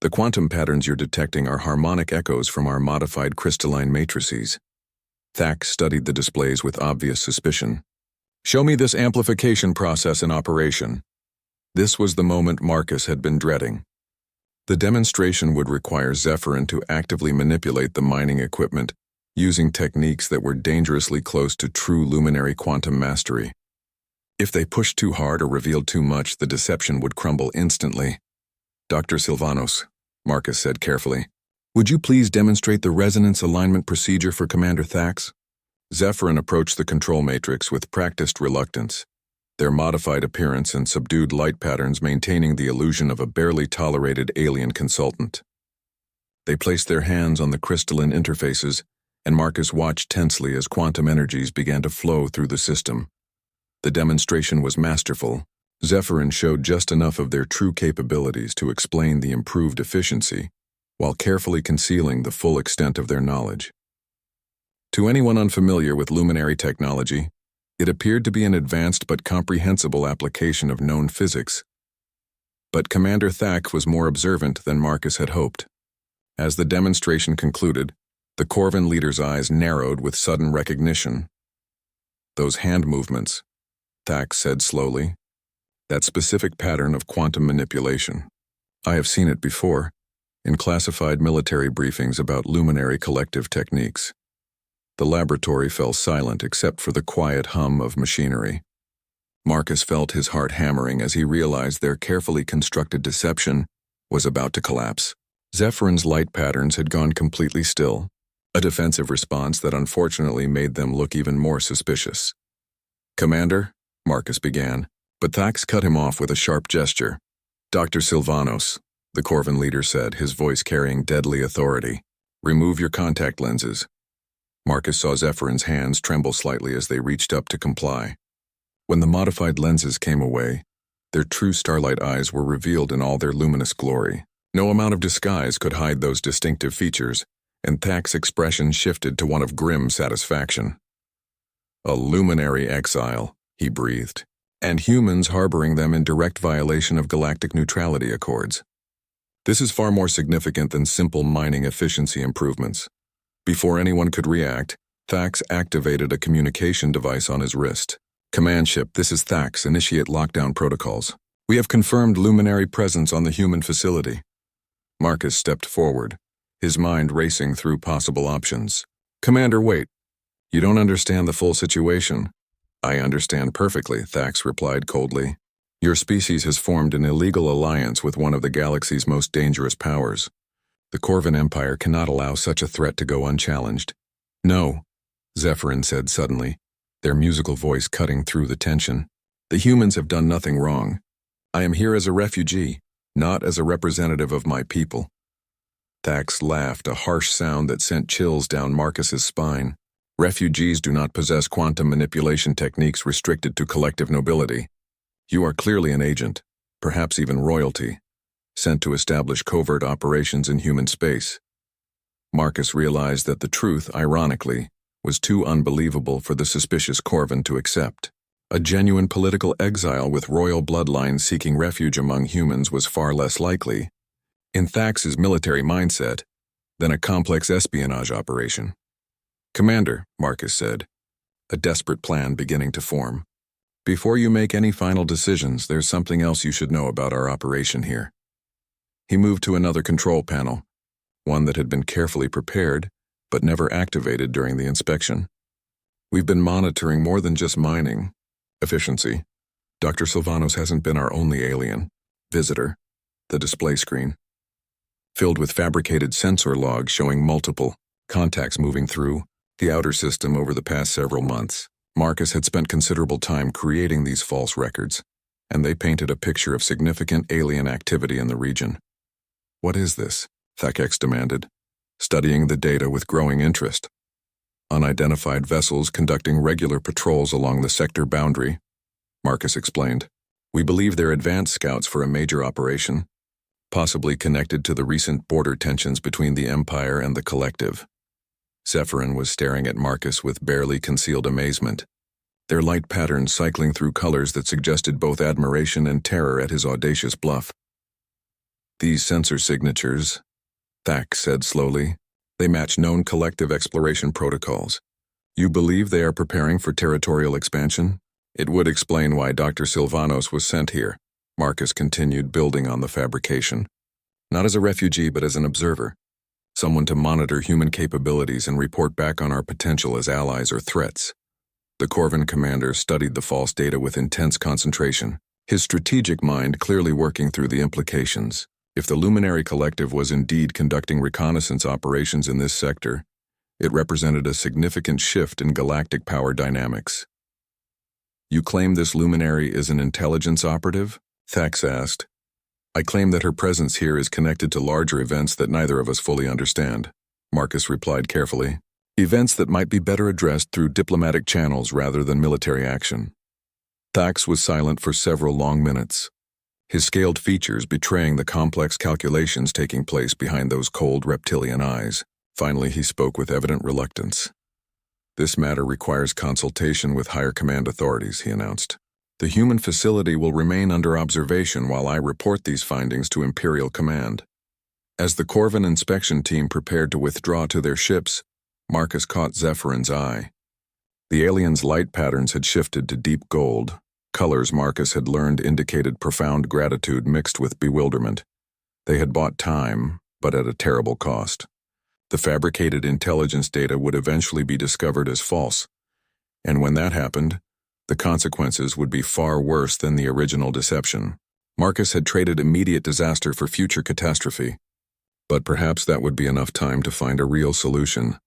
The quantum patterns you're detecting are harmonic echoes from our modified crystalline matrices. Thax studied the displays with obvious suspicion. Show me this amplification process in operation. This was the moment Marcus had been dreading. The demonstration would require Zephyryn to actively manipulate the mining equipment, using techniques that were dangerously close to true luminary quantum mastery. If they pushed too hard or revealed too much, the deception would crumble instantly. Dr. Silvanos, Marcus said carefully, would you please demonstrate the resonance alignment procedure for Commander Thax? Zephyryn approached the control matrix with practiced reluctance, their modified appearance and subdued light patterns maintaining the illusion of a barely tolerated alien consultant. They placed their hands on the crystalline interfaces, and Marcus watched tensely as quantum energies began to flow through the system. The demonstration was masterful. Zephyryn showed just enough of their true capabilities to explain the improved efficiency, while carefully concealing the full extent of their knowledge. To anyone unfamiliar with luminary technology, it appeared to be an advanced but comprehensible application of known physics. But Commander Thax was more observant than Marcus had hoped. As the demonstration concluded, the Corvin leader's eyes narrowed with sudden recognition. Those hand movements, Thax said slowly, that specific pattern of quantum manipulation. I have seen it before, in classified military briefings about luminary collective techniques. The laboratory fell silent except for the quiet hum of machinery. Marcus felt his heart hammering as he realized their carefully constructed deception was about to collapse. Zephyryn's light patterns had gone completely still, a defensive response that unfortunately made them look even more suspicious. "Commander," Marcus began, but Thax cut him off with a sharp gesture. "Dr. Sylvanos," the Corvin leader said, his voice carrying deadly authority. "Remove your contact lenses." Marcus saw Zephyryn's hands tremble slightly as they reached up to comply. When the modified lenses came away, their true starlight eyes were revealed in all their luminous glory. No amount of disguise could hide those distinctive features, and Thax's expression shifted to one of grim satisfaction. "A luminary exile," he breathed, "and humans harboring them in direct violation of galactic neutrality accords. This is far more significant than simple mining efficiency improvements." Before anyone could react, Thax activated a communication device on his wrist. "Command ship, this is Thax. Initiate lockdown protocols. We have confirmed luminary presence on the human facility." Marcus stepped forward, his mind racing through possible options. "Commander, wait. You don't understand the full situation." "I understand perfectly," Thax replied coldly. "Your species has formed an illegal alliance with one of the galaxy's most dangerous powers. The Corvin Empire cannot allow such a threat to go unchallenged." "No," Zephyryn said suddenly, their musical voice cutting through the tension. "The humans have done nothing wrong. I am here as a refugee, not as a representative of my people." Thax laughed, a harsh sound that sent chills down Marcus's spine. "Refugees do not possess quantum manipulation techniques restricted to collective nobility. You are clearly an agent, perhaps even royalty, sent to establish covert operations in human space." Marcus realized that the truth, ironically, was too unbelievable for the suspicious Corvin to accept. A genuine political exile with royal bloodlines seeking refuge among humans was far less likely, in Thax's military mindset, than a complex espionage operation. "Commander," Marcus said, a desperate plan beginning to form. "Before you make any final decisions, there's something else you should know about our operation here." He moved to another control panel, one that had been carefully prepared, but never activated during the inspection. "We've been monitoring more than just mining efficiency. Dr. Sylvanos hasn't been our only alien visitor." The display screen, filled with fabricated sensor logs showing multiple contacts moving through the outer system over the past several months. Marcus had spent considerable time creating these false records, and they painted a picture of significant alien activity in the region. "What is this?" Thax demanded, studying the data with growing interest. "Unidentified vessels conducting regular patrols along the sector boundary," Marcus explained. "We believe they're advanced scouts for a major operation, possibly connected to the recent border tensions between the Empire and the Collective." Zephyryn was staring at Marcus with barely concealed amazement, their light patterns cycling through colors that suggested both admiration and terror at his audacious bluff. "These sensor signatures," Thax said slowly, "they match known collective exploration protocols. You believe they are preparing for territorial expansion? It would explain why Dr. Sylvanos was sent here." Marcus continued, building on the fabrication. "Not as a refugee, but as an observer. Someone to monitor human capabilities and report back on our potential as allies or threats." The Corvin commander studied the false data with intense concentration, his strategic mind clearly working through the implications. If the Luminary Collective was indeed conducting reconnaissance operations in this sector, it represented a significant shift in galactic power dynamics. "You claim this luminary is an intelligence operative?" Thax asked. "I claim that her presence here is connected to larger events that neither of us fully understand," Marcus replied carefully. "Events that might be better addressed through diplomatic channels rather than military action." Thax was silent for several long minutes, his scaled features betraying the complex calculations taking place behind those cold reptilian eyes. Finally, he spoke with evident reluctance. "This matter requires consultation with higher command authorities," he announced. "The human facility will remain under observation while I report these findings to Imperial Command." As the Corvin inspection team prepared to withdraw to their ships, Marcus caught Zephyryn's eye. The aliens' light patterns had shifted to deep gold, colors Marcus had learned indicated profound gratitude mixed with bewilderment. They had bought time, but at a terrible cost. The fabricated intelligence data would eventually be discovered as false, and when that happened, The consequences would be far worse than the original deception. Marcus had traded immediate disaster for future catastrophe. But perhaps that would be enough time to find a real solution.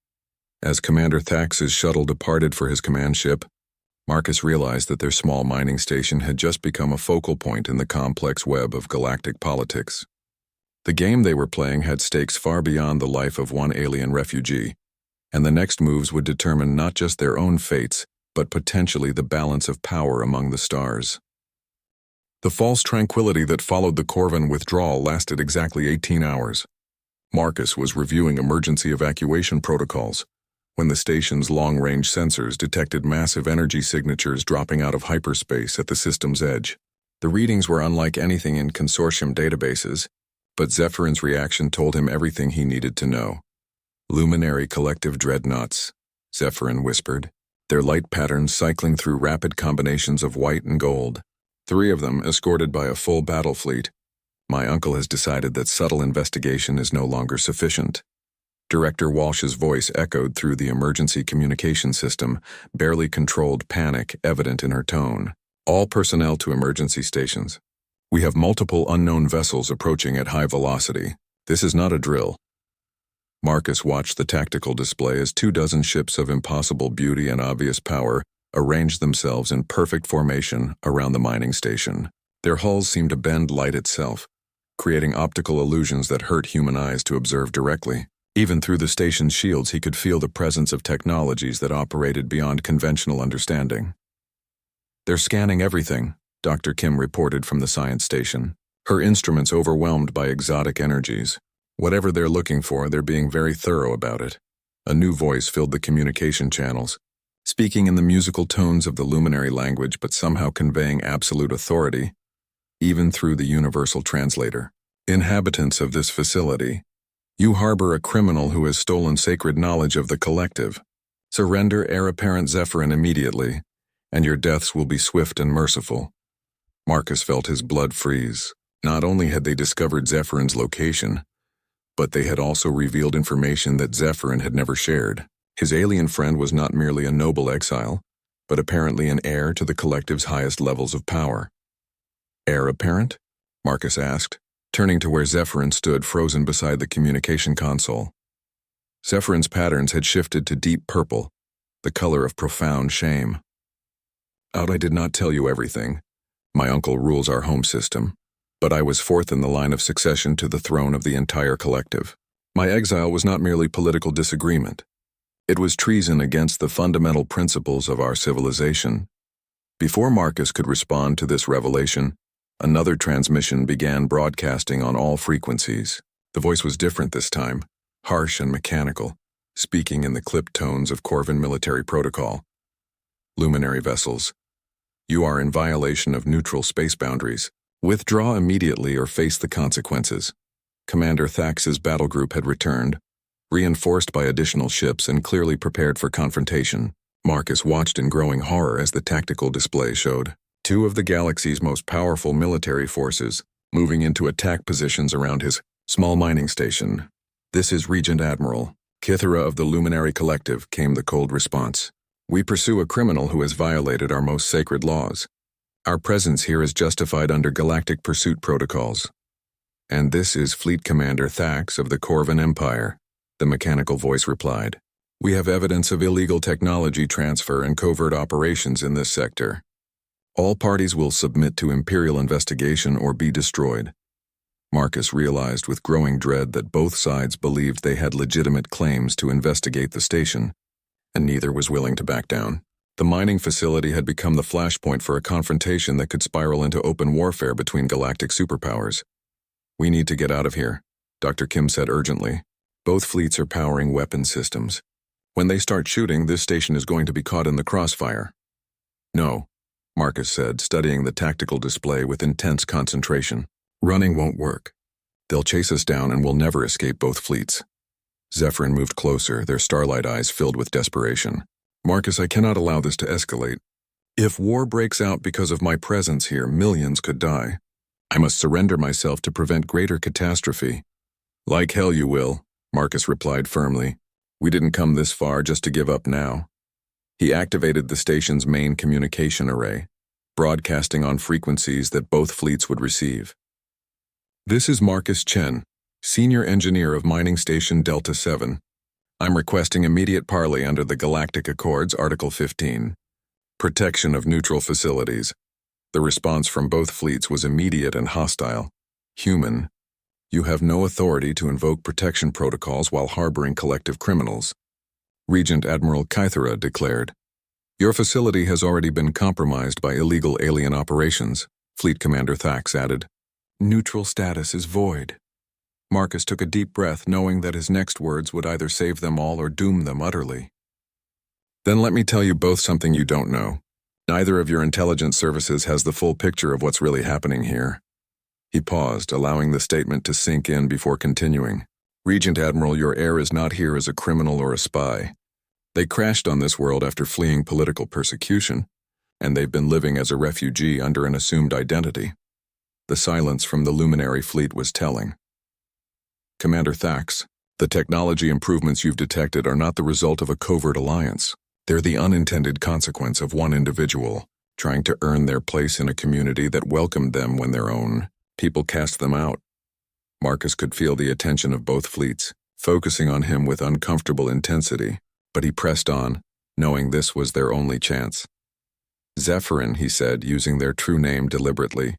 As Commander Thax's shuttle departed for his command ship, Marcus realized that their small mining station had just become a focal point in the complex web of galactic politics. The game they were playing had stakes far beyond the life of one alien refugee, and the next moves would determine not just their own fates, but potentially the balance of power among the stars. The false tranquility that followed the Corvin withdrawal lasted exactly 18 hours. Marcus was reviewing emergency evacuation protocols when the station's long-range sensors detected massive energy signatures dropping out of hyperspace at the system's edge. The readings were unlike anything in consortium databases, but Zephyrin's reaction told him everything he needed to know. "Luminary collective dreadnoughts," Zephyrin whispered, their light patterns cycling through rapid combinations of white and gold. 3 of them escorted by a full battle fleet. "My uncle has decided that subtle investigation is no longer sufficient." Director Walsh's voice echoed through the emergency communication system, barely controlled panic evident in her tone. "All personnel to emergency stations. We have multiple unknown vessels approaching at high velocity. This is not a drill." Marcus watched the tactical display as 24 ships of impossible beauty and obvious power arranged themselves in perfect formation around the mining station. Their hulls seemed to bend light itself, creating optical illusions that hurt human eyes to observe directly. Even through the station's shields, he could feel the presence of technologies that operated beyond conventional understanding. "They're scanning everything," Dr. Kim reported from the science station, her instruments overwhelmed by exotic energies. "Whatever they're looking for, they're being very thorough about it." A new voice filled the communication channels, speaking in the musical tones of the luminary language but somehow conveying absolute authority, even through the universal translator. "Inhabitants of this facility, you harbor a criminal who has stolen sacred knowledge of the collective. Surrender Heir Apparent Zephyrin immediately, and your deaths will be swift and merciful." Marcus felt his blood freeze. Not only had they discovered Zephyrin's location, but they had also revealed information that Zephyrin had never shared. His alien friend was not merely a noble exile, but apparently an heir to the collective's highest levels of power. "Heir Apparent?" Marcus asked, turning to where Zephyrin stood frozen beside the communication console. Zephyrin's patterns had shifted to deep purple, the color of profound shame. "I did not tell you everything. My uncle rules our home system, but I was 4th in the line of succession to the throne of the entire collective. My exile was not merely political disagreement. It was treason against the fundamental principles of our civilization." Before Marcus could respond to this revelation, another transmission began broadcasting on all frequencies. The voice was different this time, harsh and mechanical, speaking in the clipped tones of Corvin military protocol. "Luminary vessels, you are in violation of neutral space boundaries. Withdraw immediately or face the consequences." Commander Thax's battle group had returned, reinforced by additional ships and clearly prepared for confrontation. Marcus watched in growing horror as the tactical display showed 2 of the galaxy's most powerful military forces moving into attack positions around his small mining station. "This is Regent Admiral Kithera of the Luminary Collective," came the cold response. "We pursue a criminal who has violated our most sacred laws. Our presence here is justified under galactic pursuit protocols." "And this is Fleet Commander Thax of the Corvin Empire," the mechanical voice replied. "We have evidence of illegal technology transfer and covert operations in this sector. All parties will submit to Imperial investigation or be destroyed." Marcus realized with growing dread that both sides believed they had legitimate claims to investigate the station, and neither was willing to back down. The mining facility had become the flashpoint for a confrontation that could spiral into open warfare between galactic superpowers. "We need to get out of here," Dr. Kim said urgently. "Both fleets are powering weapon systems. When they start shooting, this station is going to be caught in the crossfire." "No," Marcus said, studying the tactical display with intense concentration. "Running won't work. They'll chase us down and we'll never escape both fleets." Zephyrin moved closer, their starlight eyes filled with desperation. "Marcus, I cannot allow this to escalate. If war breaks out because of my presence here, millions could die. I must surrender myself to prevent greater catastrophe." "Like hell you will," Marcus replied firmly. "We didn't come this far just to give up now." He activated the station's main communication array, broadcasting on frequencies that both fleets would receive. "This is Marcus Chen, Senior Engineer of Mining Station Delta 7. I'm requesting immediate parley under the Galactic Accords, Article 15. Protection of neutral facilities." The response from both fleets was immediate and hostile. "Human, you have no authority to invoke protection protocols while harboring collective criminals," Regent Admiral Kythera declared. "Your facility has already been compromised by illegal alien operations," Fleet Commander Thax added. "Neutral status is void." Marcus took a deep breath, knowing that his next words would either save them all or doom them utterly. "Then let me tell you both something you don't know. Neither of your intelligence services has the full picture of what's really happening here." He paused, allowing the statement to sink in before continuing. "Regent Admiral, your heir is not here as a criminal or a spy. They crashed on this world after fleeing political persecution, and they've been living as a refugee under an assumed identity." The silence from the Luminary fleet was telling. "Commander Thax, the technology improvements you've detected are not the result of a covert alliance. They're the unintended consequence of one individual trying to earn their place in a community that welcomed them when their own people cast them out." Marcus could feel the attention of both fleets, focusing on him with uncomfortable intensity, but he pressed on, knowing this was their only chance. "Zephyrin," he said, using their true name deliberately,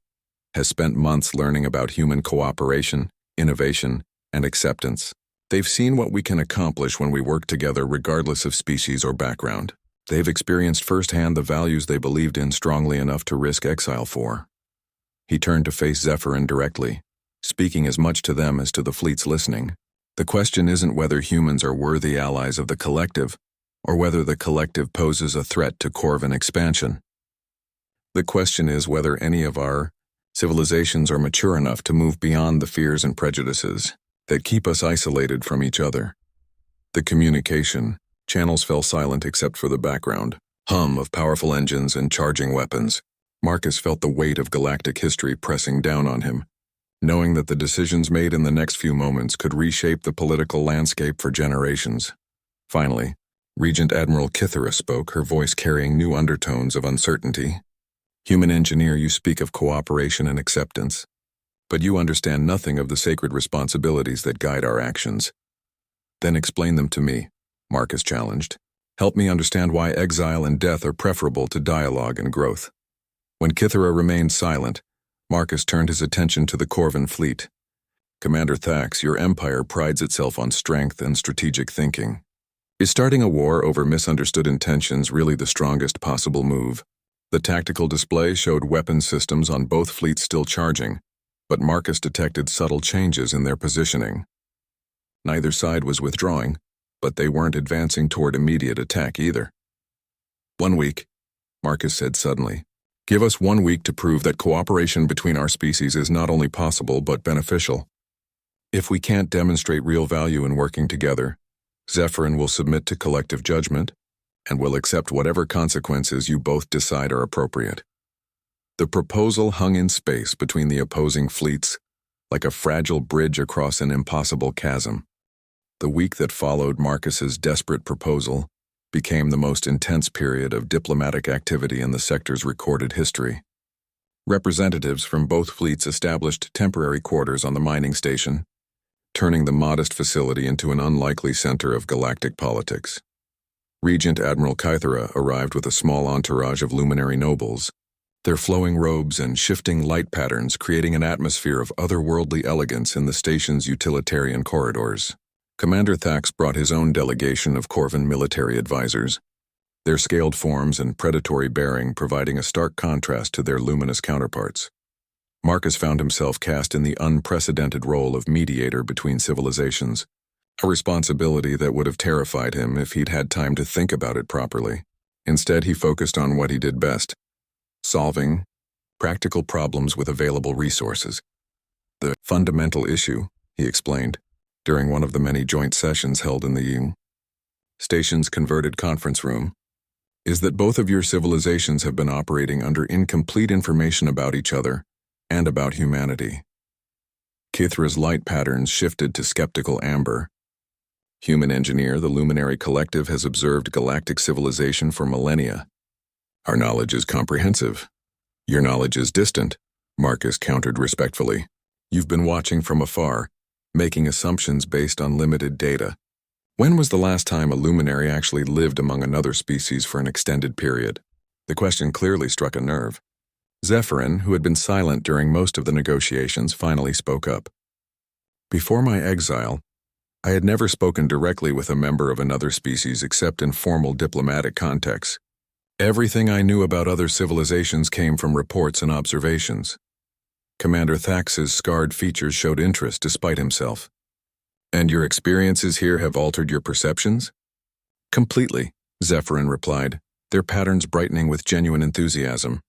"has spent months learning about human cooperation, innovation, and acceptance. They've seen what we can accomplish when we work together regardless of species or background. They've experienced firsthand the values they believed in strongly enough to risk exile for." He turned to face Zephyrin directly, speaking as much to them as to the fleets listening. "The question isn't whether humans are worthy allies of the collective, or whether the collective poses a threat to Corvin expansion. The question is whether any of our civilizations are mature enough to move beyond the fears and prejudices that keep us isolated from each other." The communication channels fell silent except for the background hum of powerful engines and charging weapons. Marcus felt the weight of galactic history pressing down on him, knowing that the decisions made in the next few moments could reshape the political landscape for generations. Finally, Regent Admiral Kythera spoke, her voice carrying new undertones of uncertainty. "Human engineer, you speak of cooperation and acceptance, but you understand nothing of the sacred responsibilities that guide our actions." "Then explain them to me," Marcus challenged. "Help me understand why exile and death are preferable to dialogue and growth." When Kythera remained silent, Marcus turned his attention to the Corvin fleet. "Commander Thax, your empire prides itself on strength and strategic thinking. Is starting a war over misunderstood intentions really the strongest possible move?" The tactical display showed weapon systems on both fleets still charging, but Marcus detected subtle changes in their positioning. Neither side was withdrawing, but they weren't advancing toward immediate attack either. "1 week," Marcus said suddenly. "Give us 1 week to prove that cooperation between our species is not only possible but beneficial. If we can't demonstrate real value in working together, Zephyrin will submit to collective judgment and will accept whatever consequences you both decide are appropriate." The proposal hung in space between the opposing fleets, like a fragile bridge across an impossible chasm. The week that followed Marcus's desperate proposal became the most intense period of diplomatic activity in the sector's recorded history. Representatives from both fleets established temporary quarters on the mining station, turning the modest facility into an unlikely center of galactic politics. Regent Admiral Kythera arrived with a small entourage of luminary nobles, their flowing robes and shifting light patterns creating an atmosphere of otherworldly elegance in the station's utilitarian corridors. Commander Thax brought his own delegation of Corvin military advisors, their scaled forms and predatory bearing providing a stark contrast to their luminous counterparts. Marcus found himself cast in the unprecedented role of mediator between civilizations, a responsibility that would have terrified him if he'd had time to think about it properly. Instead, he focused on what he did best: solving practical problems with available resources. "The fundamental issue," he explained, during one of the many joint sessions held in the station's converted conference room, "is that both of your civilizations have been operating under incomplete information about each other and about humanity." Kythera's light patterns shifted to skeptical amber. Human engineer, the Luminary Collective has observed galactic civilization for millennia. Our knowledge is comprehensive. Your knowledge is distant, Marcus countered respectfully. You've been watching from afar, making assumptions based on limited data. When was the last time a luminary actually lived among another species for an extended period? The question clearly struck a nerve. Zephyrin, who had been silent during most of the negotiations, finally spoke up. Before my exile, I had never spoken directly with a member of another species except in formal diplomatic contexts. Everything I knew about other civilizations came from reports and observations. Commander Thax's scarred features showed interest despite himself. And your experiences here have altered your perceptions? Completely, Zephyrin replied, their patterns brightening with genuine enthusiasm.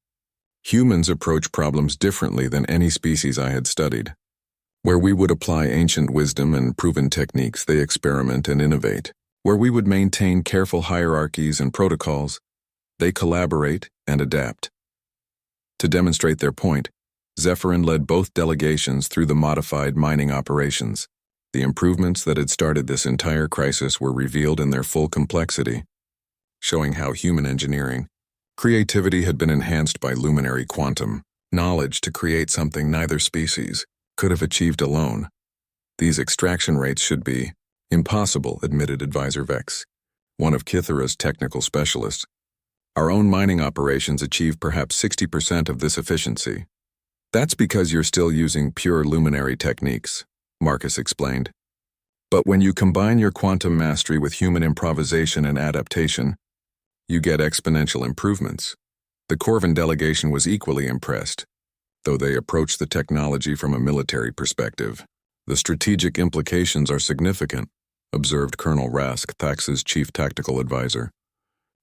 Humans approach problems differently than any species I had studied. Where we would apply ancient wisdom and proven techniques, they experiment and innovate. Where we would maintain careful hierarchies and protocols, they collaborate and adapt. To demonstrate their point, Zephyrin led both delegations through the modified mining operations. The improvements that had started this entire crisis were revealed in their full complexity, showing how human engineering, creativity had been enhanced by luminary quantum knowledge to create something neither species could have achieved alone. These extraction rates should be impossible, admitted Advisor Vex, one of Kythera's technical specialists. Our own mining operations achieve perhaps 60% of this efficiency. That's because you're still using pure luminary techniques, Marcus explained. But when you combine your quantum mastery with human improvisation and adaptation, you get exponential improvements. The Corvin delegation was equally impressed, though they approached the technology from a military perspective. The strategic implications are significant, observed Colonel Rask, Thax's chief tactical advisor.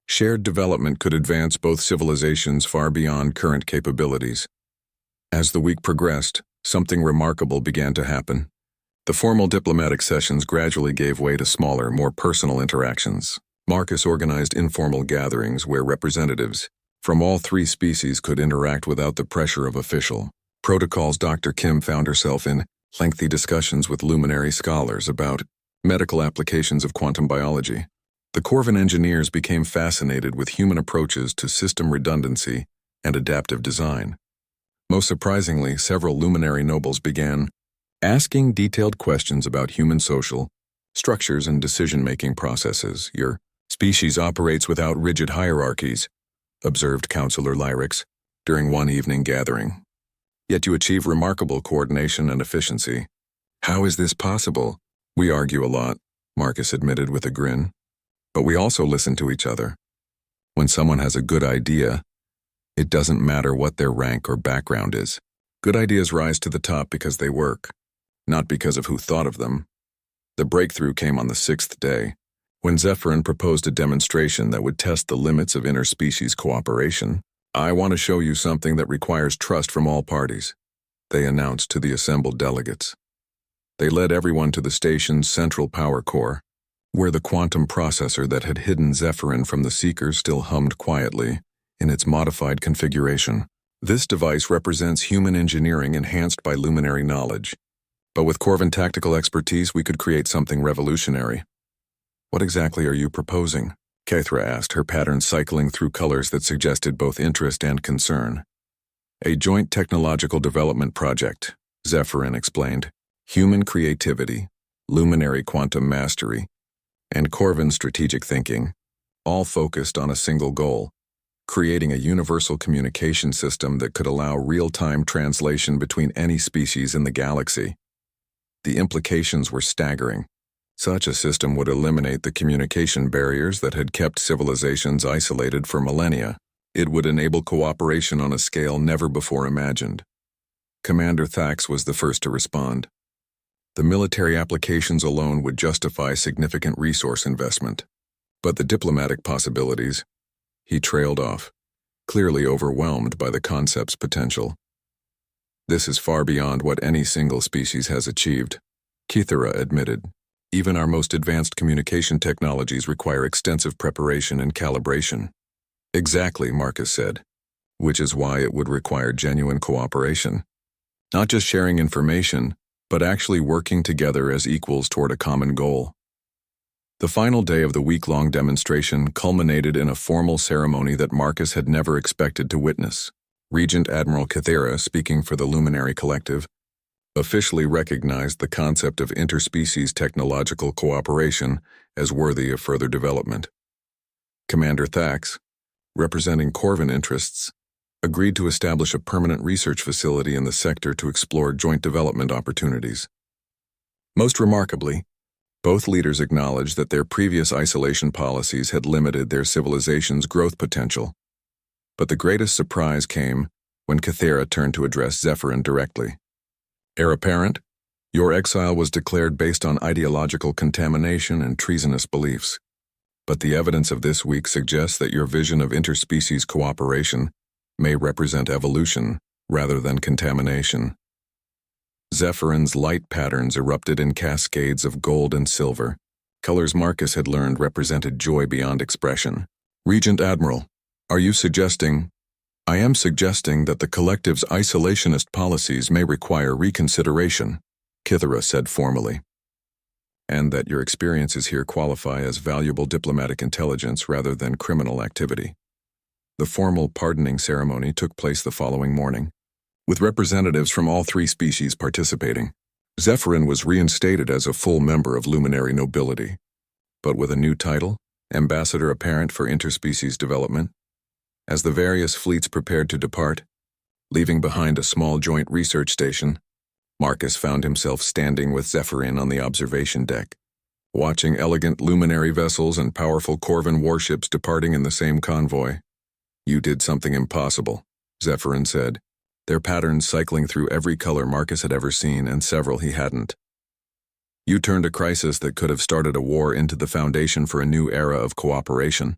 Shared development could advance both civilizations far beyond current capabilities. As the week progressed, something remarkable began to happen. The formal diplomatic sessions gradually gave way to smaller, more personal interactions. Marcus organized informal gatherings where representatives from all three species could interact without the pressure of official protocols. Dr. Kim found herself in lengthy discussions with luminary scholars about medical applications of quantum biology. The Corvin engineers became fascinated with human approaches to system redundancy and adaptive design. Most surprisingly, several luminary nobles began asking detailed questions about human social structures and decision-making processes. Your species operates without rigid hierarchies, observed Counselor Lyrix during one evening gathering. Yet you achieve remarkable coordination and efficiency. How is this possible? We argue a lot, Marcus admitted with a grin. But we also listen to each other. When someone has a good idea, it doesn't matter what their rank or background is. Good ideas rise to the top because they work, not because of who thought of them. The breakthrough came on the 6th day, when Zephyrin proposed a demonstration that would test the limits of interspecies cooperation. I want to show you something that requires trust from all parties, they announced to the assembled delegates. They led everyone to the station's central power core, where the quantum processor that had hidden Zephyrin from the Seekers still hummed quietly in its modified configuration. This device represents human engineering enhanced by luminary knowledge. But with Corvin tactical expertise, we could create something revolutionary. What exactly are you proposing? Kythera asked, her pattern cycling through colors that suggested both interest and concern. A joint technological development project, Zephyrin explained. Human creativity, luminary quantum mastery, and Corvin strategic thinking, all focused on a single goal: creating a universal communication system that could allow real-time translation between any species in the galaxy. The implications were staggering. Such a system would eliminate the communication barriers that had kept civilizations isolated for millennia. It would enable cooperation on a scale never before imagined. Commander Thax was the first to respond. The military applications alone would justify significant resource investment. But the diplomatic possibilities, he trailed off, clearly overwhelmed by the concept's potential. This is far beyond what any single species has achieved, Kythera admitted. Even our most advanced communication technologies require extensive preparation and calibration. Exactly, Marcus said, which is why it would require genuine cooperation. Not just sharing information, but actually working together as equals toward a common goal. The final day of the week-long demonstration culminated in a formal ceremony that Marcus had never expected to witness. Regent Admiral Kythera, speaking for the Luminary Collective, officially recognized the concept of interspecies technological cooperation as worthy of further development. Commander Thax, representing Corvin interests, agreed to establish a permanent research facility in the sector to explore joint development opportunities. Most remarkably, both leaders acknowledged that their previous isolation policies had limited their civilization's growth potential. But the greatest surprise came when Kythera turned to address Zephyrin directly. Heir apparent, your exile was declared based on ideological contamination and treasonous beliefs. But the evidence of this week suggests that your vision of interspecies cooperation may represent evolution rather than contamination. Zephyrin's light patterns erupted in cascades of gold and silver. Colors Marcus had learned represented joy beyond expression. Regent Admiral, are you suggesting? I am suggesting that the collective's isolationist policies may require reconsideration, Kythera said formally, and that your experiences here qualify as valuable diplomatic intelligence rather than criminal activity. The formal pardoning ceremony took place the following morning, with representatives from all three species participating. Zephyrin was reinstated as a full member of Luminary nobility, but with a new title, Ambassador Apparent for Interspecies Development. As the various fleets prepared to depart, leaving behind a small joint research station, Marcus found himself standing with Zephyrin on the observation deck, watching elegant Luminary vessels and powerful Corvin warships departing in the same convoy. You did something impossible, Zephyrin said, their patterns cycling through every color Marcus had ever seen and several he hadn't. You turned a crisis that could have started a war into the foundation for a new era of cooperation.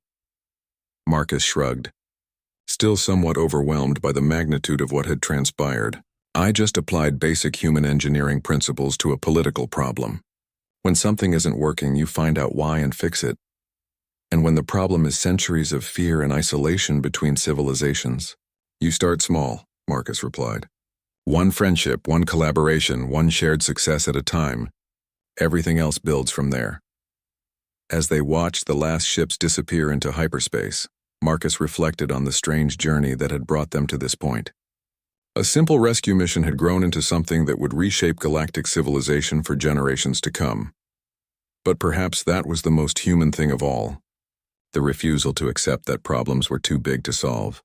Marcus shrugged, still somewhat overwhelmed by the magnitude of what had transpired. I just applied basic human engineering principles to a political problem. When something isn't working, you find out why and fix it. And when the problem is centuries of fear and isolation between civilizations, you start small, Marcus replied. One friendship, one collaboration, one shared success at a time. Everything else builds from there. As they watched the last ships disappear into hyperspace, Marcus reflected on the strange journey that had brought them to this point. A simple rescue mission had grown into something that would reshape galactic civilization for generations to come. But perhaps that was the most human thing of all. The refusal to accept that problems were too big to solve,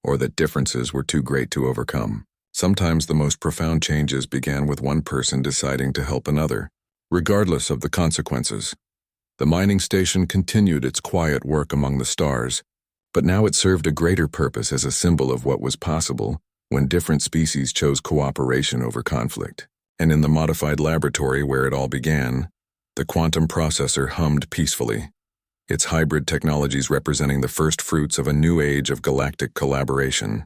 or that differences were too great to overcome. Sometimes the most profound changes began with one person deciding to help another, regardless of the consequences. The mining station continued its quiet work among the stars, but now it served a greater purpose as a symbol of what was possible when different species chose cooperation over conflict. And in the modified laboratory where it all began, the quantum processor hummed peacefully, its hybrid technologies representing the first fruits of a new age of galactic collaboration.